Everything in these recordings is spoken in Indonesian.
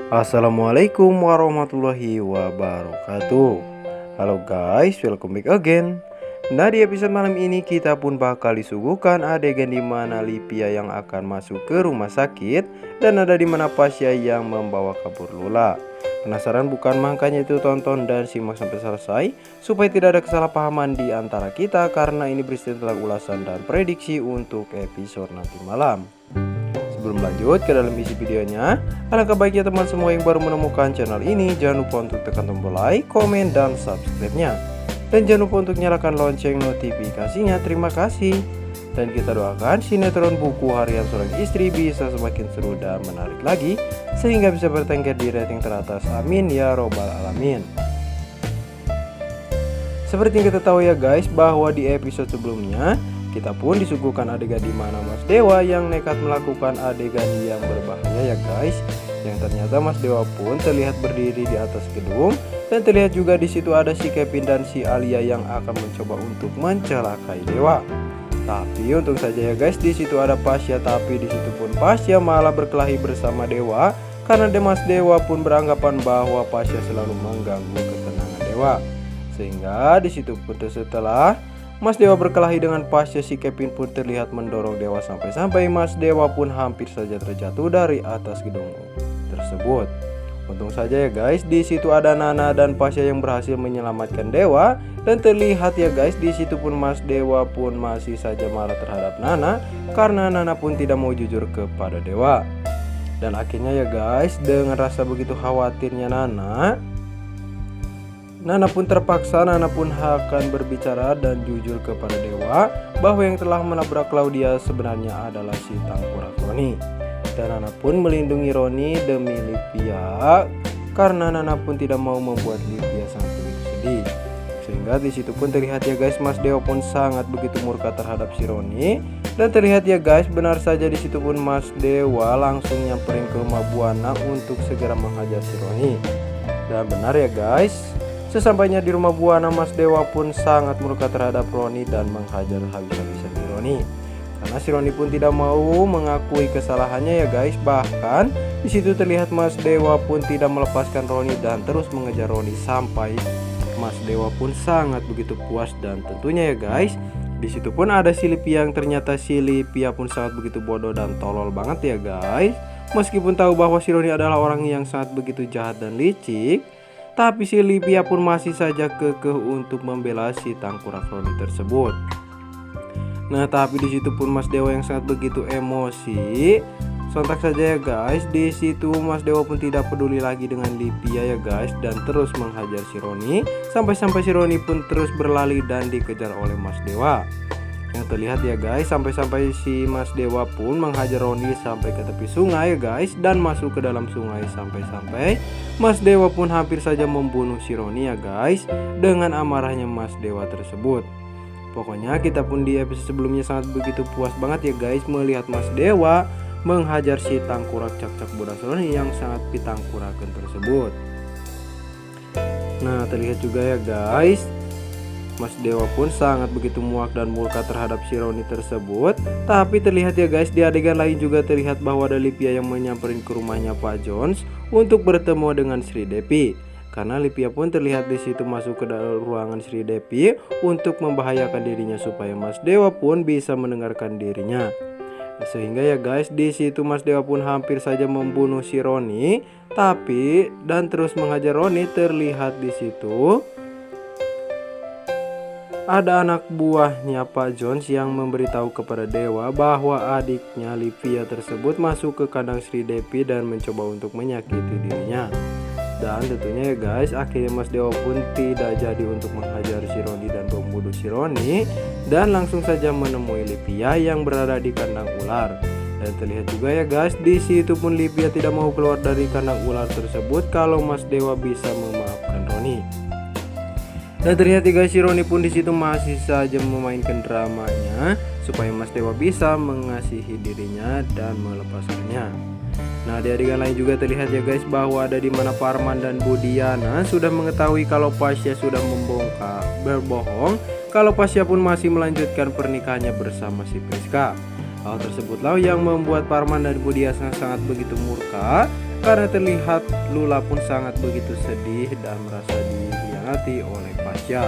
Assalamualaikum warahmatullahi wabarakatuh. Halo guys, welcome back again. Nah, di episode malam ini kita pun bakal disuguhkan adegan di mana Livia yang akan masuk ke rumah sakit dan ada di mana Pasha yang membawa kabur Lula. Penasaran bukan? Makanya itu tonton dan simak sampai selesai supaya tidak ada kesalahpahaman di antara kita, karena ini berisi tentang ulasan dan prediksi untuk episode nanti malam. Sebelum lanjut ke dalam isi videonya, alangkah baiknya teman semua yang baru menemukan channel ini jangan lupa untuk tekan tombol like, komen, dan subscribe-nya. Dan jangan lupa untuk nyalakan lonceng notifikasinya. Terima kasih. Dan kita doakan sinetron Buku Harian Seorang Istri bisa semakin seru dan menarik lagi, sehingga bisa bertengger di rating teratas. Amin ya robbal alamin. Seperti yang kita tahu ya guys, bahwa di episode sebelumnya kita pun disuguhkan adegan di mana Mas Dewa yang nekat melakukan adegan yang berbahaya ya guys. Yang ternyata Mas Dewa pun terlihat berdiri di atas gedung dan terlihat juga di situ ada si Kevin dan si Alia yang akan mencoba untuk mencelakai Dewa. Tapi untung saja ya guys, di situ ada Pasha, tapi di situ pun Pasha malah berkelahi bersama Dewa karena Mas Dewa pun beranggapan bahwa Pasha selalu mengganggu ketenangan Dewa. Sehingga di situ pun setelah Mas Dewa berkelahi dengan Pasha, si Kevin pun terlihat mendorong Dewa sampai-sampai Mas Dewa pun hampir saja terjatuh dari atas gedung tersebut. Untung saja ya guys, di situ ada Nana dan Pasha yang berhasil menyelamatkan Dewa, dan terlihat ya guys di situ pun Mas Dewa pun masih saja marah terhadap Nana karena Nana pun tidak mau jujur kepada Dewa. Dan akhirnya ya guys, dengan rasa begitu khawatirnya Nana pun terpaksa akan berbicara dan jujur kepada Dewa bahwa yang telah menabrak Claudia sebenarnya adalah si tangkurak Roni. Dan Nana pun melindungi Roni demi Livia karena Nana pun tidak mau membuat Livia sangat begitu sedih. Sehingga di situ pun terlihat ya guys, Mas Dewa pun sangat begitu murka terhadap si Roni. Dan terlihat ya guys, benar saja di situ pun Mas Dewa langsung nyamperin ke rumah Buana untuk segera menghajar si Roni. Dan benar ya guys, sesampainya di rumah Buana, Mas Dewa pun sangat murka terhadap Roni dan menghajar habis-habisan si Roni. Karena si Roni pun tidak mau mengakui kesalahannya ya guys. Bahkan di situ terlihat Mas Dewa pun tidak melepaskan Roni dan terus mengejar Roni sampai Mas Dewa pun sangat begitu puas. Dan tentunya ya guys, di situ pun ada si Livia yang ternyata si Livia pun sangat begitu bodoh dan tolol banget ya guys. Meskipun tahu bahwa si Roni adalah orang yang sangat begitu jahat dan licik, tapi si Livia pun masih saja kekeh untuk membela si tangkurak Roni tersebut. Nah, tapi di situ pun Mas Dewa yang sangat begitu emosi. Sontak saja ya guys, di situ Mas Dewa pun tidak peduli lagi dengan Livia ya guys, dan terus menghajar si Roni sampai-sampai si Roni pun terus berlari dan dikejar oleh Mas Dewa. Yang terlihat ya guys, sampai-sampai si Mas Dewa pun menghajar Roni sampai ke tepi sungai ya guys, dan masuk ke dalam sungai sampai-sampai Mas Dewa pun hampir saja membunuh si Roni ya guys dengan amarahnya Mas Dewa tersebut. Pokoknya kita pun di episode sebelumnya sangat begitu puas banget ya guys melihat Mas Dewa menghajar si tangkurak cak-cak bodas Roni yang sangat pitangkurakan tersebut. Nah, terlihat juga ya guys, Mas Dewa pun sangat begitu muak dan murka terhadap si Roni tersebut. Tapi terlihat ya guys, di adegan lain juga terlihat bahwa ada Livia yang menyamperin ke rumahnya Pak Jones untuk bertemu dengan Sri Devi. Karena Livia pun terlihat di situ masuk ke dalam ruangan Sri Devi untuk membahayakan dirinya supaya Mas Dewa pun bisa mendengarkan dirinya. Sehingga ya guys, di situ Mas Dewa pun hampir saja membunuh si Roni, tapi dan terus menghajar Roni. Terlihat di situ ada anak buahnya Pak Jones yang memberitahu kepada Dewa bahwa adiknya Livia tersebut masuk ke kandang Sri Devi dan mencoba untuk menyakiti dirinya. Dan tentunya ya guys, akhirnya Mas Dewa pun tidak jadi untuk menghajar si Roni dan membunuh si Roni, dan langsung saja menemui Livia yang berada di kandang ular. Dan terlihat juga ya guys, di situ pun Livia tidak mau keluar dari kandang ular tersebut kalau Mas Dewa bisa memaafkan Roni. Dan terlihat ya guys, si Roni pun di situ masih saja memainkan dramanya supaya Mas Dewa bisa mengasihi dirinya dan melepaskannya. Nah, di adegan lain juga terlihat ya guys bahwa ada di mana Parman dan Budiana sudah mengetahui kalau Pasha sudah berbohong kalau Pasya pun masih melanjutkan pernikahannya bersama si Priska. Hal tersebutlah yang membuat Parman dan Budiasna sangat begitu murka karena terlihat Lula pun sangat begitu sedih dan merasa dikhianati oleh Pasya.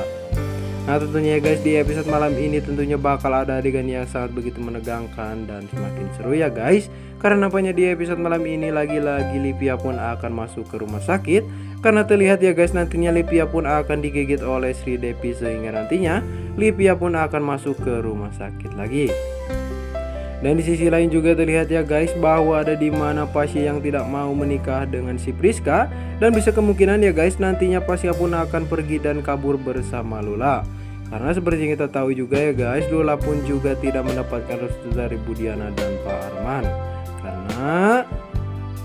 Nah tentunya ya guys, di episode malam ini tentunya bakal ada adegan yang sangat begitu menegangkan dan semakin seru ya guys. Karena nampaknya di episode malam ini lagi-lagi Livia pun akan masuk ke rumah sakit. Karena terlihat ya guys, nantinya Livia pun akan digigit oleh Sri Devi, sehingga nantinya Livia pun akan masuk ke rumah sakit lagi. Dan di sisi lain juga terlihat ya guys bahwa ada di mana Pasya yang tidak mau menikah dengan si Priska, dan bisa kemungkinan ya guys nantinya Pasya pun akan pergi dan kabur bersama Lula. Karena seperti yang kita tahu juga ya guys, Lula pun juga tidak mendapatkan restu dari Budiana dan Pak Arman. Karena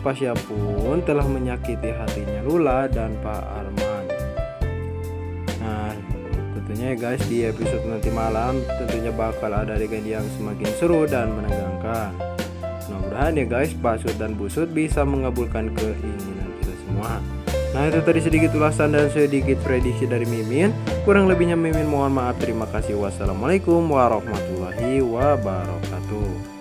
Pasya pun telah menyakiti hatinya Lula dan Pak Arman. Nah tentunya ya guys, di episode nanti malam tentunya bakal ada adegan yang semakin seru dan menegangkan. Mudah-mudahan ya guys Basud dan Busud bisa mengabulkan keinginan kita semua. Nah itu tadi sedikit ulasan dan sedikit prediksi dari Mimin. Kurang lebihnya Mimin mohon maaf. Terima kasih. Wassalamualaikum warahmatullahi wabarakatuh.